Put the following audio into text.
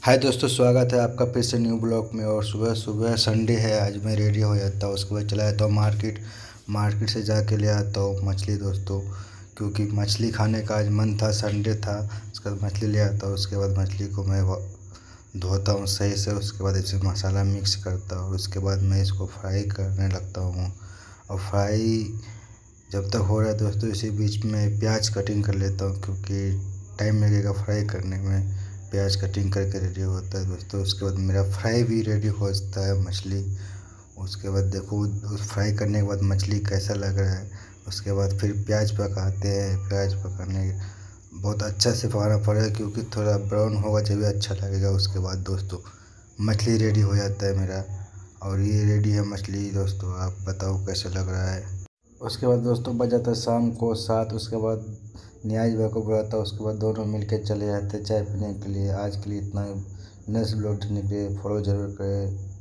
हाय दोस्तों, स्वागत है आपका फिर से न्यू ब्लॉग में। और सुबह सुबह संडे है, आज मैं रेडी हो जाता हूँ। उसके बाद चला जाता हूँ मार्केट से जाके ले आता हूँ मछली दोस्तों, क्योंकि मछली खाने का आज मन था, संडे था। उसके बाद मछली ले आता हूँ। उसके बाद मछली को मैं धोता हूँ सही से। उसके बाद इसमें मसाला मिक्स करता हूँ। उसके बाद मैं इसको फ्राई करने लगता हूँ। और फ्राई जब तक हो रहा है दोस्तों, इसी बीच में प्याज कटिंग कर लेता हूँ, क्योंकि टाइम लगेगा फ्राई करने में। प्याज कटिंग करके रेडी होता है दोस्तों। उसके बाद मेरा फ्राई भी रेडी हो जाता है मछली। उसके बाद देखो उस फ्राई करने के बाद मछली कैसा लग रहा है। उसके बाद फिर प्याज पकाते हैं। प्याज पकाने बहुत अच्छा से पकाना पड़ेगा, क्योंकि थोड़ा ब्राउन होगा जब भी अच्छा लगेगा। उसके बाद दोस्तों मछली रेडी हो जाता है मेरा। और ये रेडी है मछली दोस्तों, आप बताओ कैसा लग रहा है। उसके बाद दोस्तों बज जाता है शाम को 7। उसके बाद न्याज भाई को बुलाता, उसके बाद दोनों मिलकर चले जाते हैं चाय पीने के लिए। आज के लिए इतना ही। नेक्स्ट ब्लॉग देखने के लिए फॉलो जरूर करें।